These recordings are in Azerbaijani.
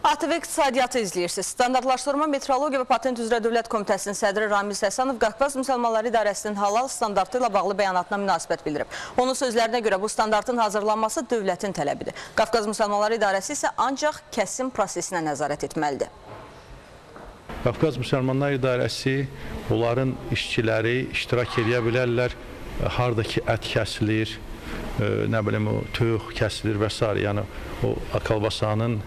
ATV iqtisadiyyatı izləyirsiniz. Standartlaşdırma, Metrologiya və Patent üzrə Dövlət Komitəsinin sədri Ramiz Həsənov Qafqaz Müsəlmanları İdarəsinin halal standartı ilə bağlı bəyanatına münasibət bildirib. Onun sözlərinə görə bu standartın hazırlanması dövlətin tələbidir. Qafqaz Müsəlmanları İdarəsi isə ancaq kəsim prosesinə nəzarət etməlidir. Qafqaz Müsəlmanlar İdarəsi, onların işçiləri iştirak edə bilərlər, hardakı ət kəsilir, nə bilim, o toyuq kəsilir və s. Yəni, o kalbasanın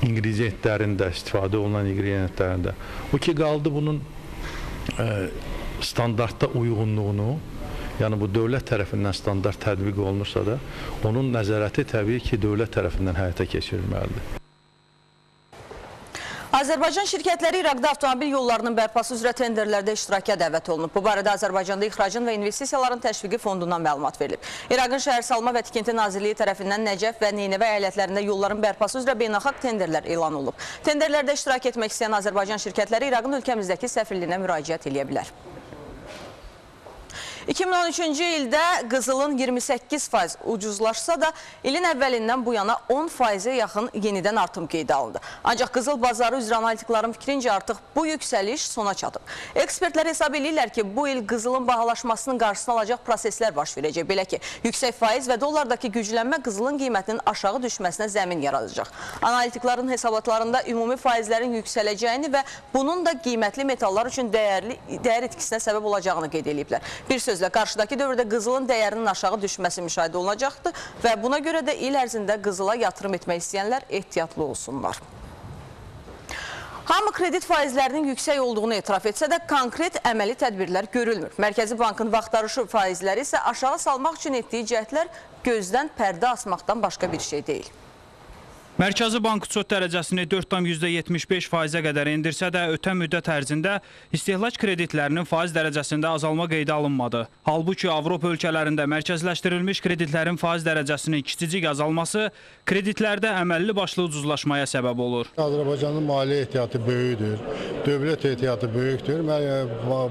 ingrediyentlərində, istifadə olunan ingrediyentlərində. O ki, qaldı bunun standartda uyğunluğunu, yəni bu dövlət tərəfindən standart tətbiq olunursa da, onun nəzarəti təbii ki, dövlət tərəfindən həyata keçirilməlidir. Azərbaycan şirkətləri İraqda avtomobil yollarının bərpası üzrə tenderlərdə iştiraka dəvət olunub. Bu barədə Azərbaycanda İxracın və İnvestisiyaların Təşviqi Fondundan məlumat verilib. İraqın Şəhərsalma və Tikinti Nazirliyi tərəfindən Nəcəf və Neynəvə əyalətlərində yolların bərpası üzrə beynəlxalq tenderlər elan olunub. Tenderlərdə iştirak etmək istəyən Azərbaycan şirkətləri İraqın ölkəmizdəki səfirliyinə müraciət edə bilər. 2013-cü ildə qızılın 28% ucuzlaşsa da, ilin əvvəlindən bu yana 10%-ə yaxın yenidən artım qeydə alındı. Ancaq qızıl bazarı üzrə analitikların fikrincə artıq bu yüksəliş sona çatıb. Ekspertlər hesab edirlər ki, bu il qızılın bahalaşmasının qarşısını alacaq proseslər baş verəcək. Belə ki, yüksək faiz və dollardakı güclənmə qızılın qiymətinin aşağı düşməsinə zəmin yaradacaq. Analitikların hesabatlarında ümumi faizlərin yüksələcəyini və bunun da qiymətli metallar üçün dəyər itkisinə səbəb olacağını qeyd ediblər. Bir sözlə, qarşıdakı dövrdə qızılın dəyərinin aşağı düşməsi müşahidə olunacaqdır və buna görə də il ərzində qızıla yatırım etmək istəyənlər ehtiyatlı olsunlar. Hamı kredit faizlərinin yüksək olduğunu etiraf etsə də, konkret əməli tədbirlər görülmür. Mərkəzi Bankın vaxtarışı faizləri isə aşağı salmaq üçün etdiyi cəhdlər gözdən pərdə asmaqdan başqa bir şey deyil. Mərkəzi Bank çox dərəcəsini 4,75%-ə qədər endirsə də, ötən müddət ərzində istehlak kreditlərinin faiz dərəcəsində azalma qeydə alınmadı. Halbuki Avropa ölkələrində mərkəzləşdirilmiş kreditlərin faiz dərəcəsinin kiçicik azalması kreditlərdə əməlli başlı ucuzlaşmaya səbəb olur. Azərbaycanın maliyyə ehtiyatı böyükdür, dövlət ehtiyatı böyükdür.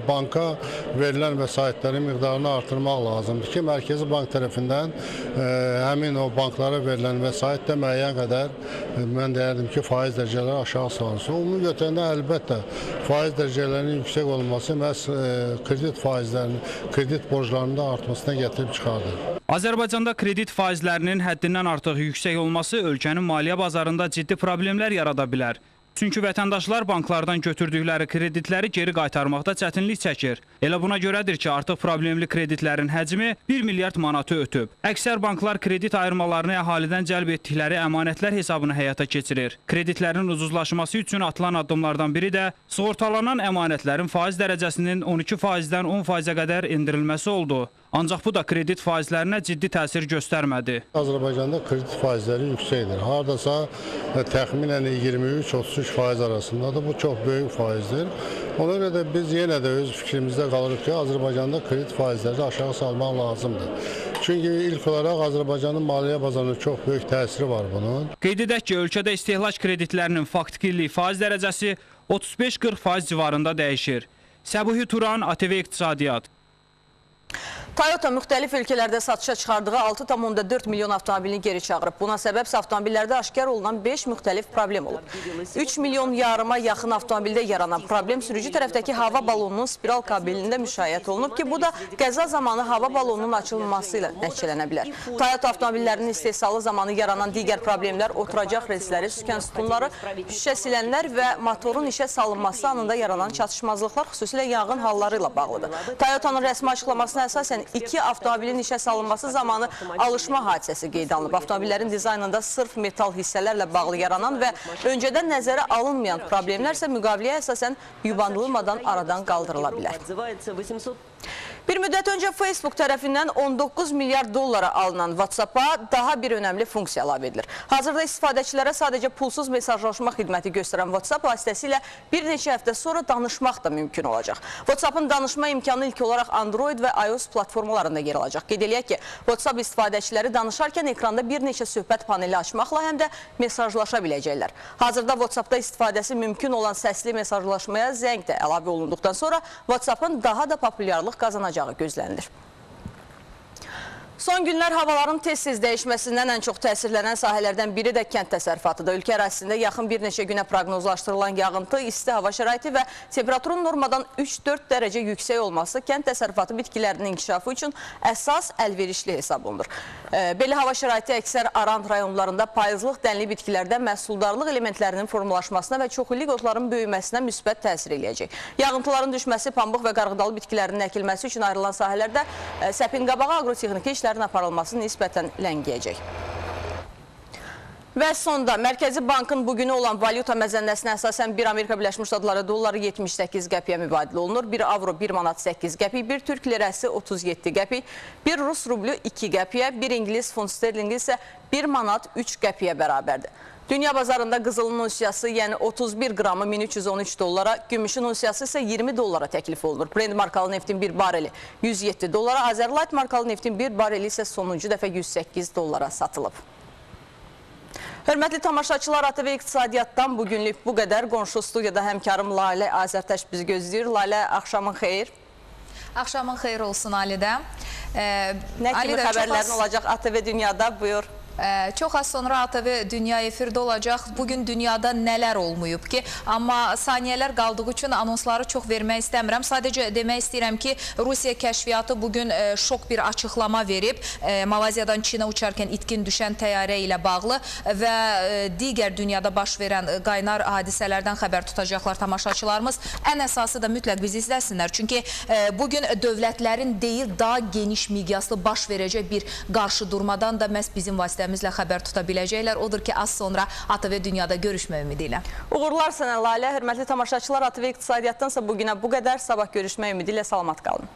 Banka verilən vəsaitlərin miqdarını artırmaq lazımdır ki, Mərkəzi Bank tərəfindən həmin o banklara verilən vəsaitdə müəyyən qədər mən deyərdim ki, faiz dərəcələri aşağı salınsın. Ümumi götürəndə əlbəttə faiz dərəcələrinin yüksək olması məhz kredit faizlərinin, kredit borclarının da artmasına gətirib çıxardır. Azərbaycanda kredit faizlərinin həddindən artıq yüksək olması ölkənin maliyyə bazarında ciddi problemlər yarada bilər. Çünki vətəndaşlar banklardan götürdükləri kreditləri geri qaytarmaqda çətinlik çəkir. Elə buna görədir ki, artıq problemli kreditlərin həcmi 1 milyard manatı ötüb. Əksər banklar kredit ayırmalarını əhalidən cəlb etdikləri əmanətlər hesabına həyata keçirir. Kreditlərin ucuzlaşması üçün atılan addımlardan biri də sığortalanan əmanətlərin faiz dərəcəsinin 12%-dən 10%-ə qədər endirilməsi oldu. Ancaq bu da kredit faizlərinə ciddi təsir göstərmədi. Azərbaycanda kredit faizləri yüksəkdir. Hardasa təxminən 23-33% arasındadır. Bu çox böyük faizdir. Ona görə də biz yenə də öz fikrimizdə qalırıq ki, Azərbaycanda kredit faizləri aşağı salmaq lazımdır. Çünki ilk olaraq Azərbaycanın maliyyə bazarına çox böyük təsiri var bunun. Qeyd edək ki, ölkədə istehlak kreditlərinin faktiki illik faiz dərəcəsi 35-40% civarında dəyişir. Səbuhi Turan, ATV İqtisadiyyat. Toyota müxtəlif ölkələrdə satışa çıxardığı 6,4 milyon avtomobilini geri çağırıb. Buna səbəb avtomobillərdə aşkar olunan 5 müxtəlif problem olub. 3 milyon yarıma yaxın avtomobildə yaranan problem sürücü tərəfdəki hava balonunun spiral kabelində müşahidə olunub ki, bu da qəza zamanı hava balonunun açılması ilə nəticələnə bilər. Toyota avtomobillərinin istehsalı zamanı yaranan digər problemlər oturacaq reysləri, sükan sütunları, şüşə silənlər və motorun işə salınması anında yaranan çatışmazlıqlar xüsusilə yanğın halları ilə bağlıdır. Toyota'nın rəsmi açıqlamasına əsasən 2 avtomobilin işə salınması zamanı alışma hadisəsi qeydə alınıb. Avtomobillərin dizaynında sırf metal hissələrlə bağlı yaranan və öncədən nəzərə alınmayan problemlər isə müqaviləyə əsasən yubandılmadan aradan qaldırıla bilər. Bir müddət öncə Facebook tərəfindən 19 milyard dollara alınan WhatsApp-a daha bir önəmli funksiya əlavə edilir. Hazırda istifadəçilərə sadəcə pulsuz mesajlaşma xidməti göstərən WhatsApp vasitəsilə bir neçə həftə sonra danışmaq da mümkün olacaq. WhatsApp-ın danışma imkanı ilk olaraq Android və iOS platformalarında yer alacaq. Qeyd eləyək ki, WhatsApp istifadəçiləri danışarkən ekranda bir neçə söhbət paneli açmaqla həm də mesajlaşa biləcəklər. Hazırda WhatsApp-da istifadəsi mümkün olan səsli mesajlaşmaya zəng də əlavə olunduqdan sonra WhatsApp-ın daha da populyarlıq qazanacağı gözlənilir. Son günlər havaların tez-tez dəyişməsindən ən çox təsirlənən sahələrdən biri də kənd təsərrüfatıdır. Ölkə ərazisində yaxın bir neçə günə proqnozlaşdırılan yağıntı, isti hava şəraiti və temperaturun normadan 3-4 dərəcə yüksək olması kənd təsərrüfatı bitkilərinin inkişafı üçün əsas əlverişli hesab olunur. Belə hava şəraiti əksər Aran rayonlarında payızlıq dənli bitkilərdə məhsuldarlıq elementlərinin formalaşmasına və çoxillik otların böyüməsinə müsbət təsir eləyəcək. Yağıntıların düşməsi, pambıq və qarğıdalı bitkilərinin əkilməsi üçün ayrılan sahələrdə səpin qabağı agrotexniki işlərin aparılması nisbətən ləngiyəcək. Və sonda Mərkəzi Bankın bugünü olan valyuta məzənnəsinə əsasən 1 Amerika Birləşmiş Ştatları dolları 78 qəpiyə mübadilə olunur, 1 avro 1 manat 8 qəpik, 1 türk lirəsi 37 qəpik, 1 rus rublu 2 qəpiyə, 1 İngilis fund sterlingi isə 1 manat 3 qəpiyə bərabərdir. Dünya bazarında qızılın unsiyası, yəni 31 qramı 1313 dollara, gümüşün unsiyası isə 20 dollara təklif olunur. Brent markalı neftin 1 bareli 107 dollara, Azerlight markalı neftin 1 bareli isə sonuncu dəfə 108 dollara satılıb. Hörmətli tamaşaçılar, ATV İqtisadiyyatdan bugünlük bu qədər. Qonşu studiyada həmkarım Lalə Azərtəş bizi gözləyir. Lalə, axşamın xeyir. Axşamın xeyir olsun Alidə. Nə kimi xəbərlərin olacaq ATV Dünyada? Buyur. Çox az sonra ATV Dünya efirdə olacaq. Bugün dünyada nələr olmayıb ki, amma saniyələr qaldığı üçün anonsları çox vermək istəmirəm. Sadəcə demək istəyirəm ki, Rusiya kəşfiyyatı bugün şok bir açıqlama verib. Malaziyadan Çinə uçarkən itkin düşən təyyarə ilə bağlı və digər dünyada baş verən qaynar hadisələrdən xəbər tutacaqlar tamaşaçılarımız. Ən əsası da mütləq bizi izləsinlər. Çünki bugün dövlətlərin deyil, daha geniş miqyaslı baş verəcək bir qarşıdurmadan da məhz bizim vasitəmizlə xəbər tuta biləcəklər. Odur ki, az sonra ATV Dünyada görüşmə ümidi ilə. Uğurlar sənə Lalə. Hörmətli tamaşaçılar, ATV İqtisadiyyatdansa bugünə bu qədər. Sabah görüşmə ümidi ilə salamat qalın.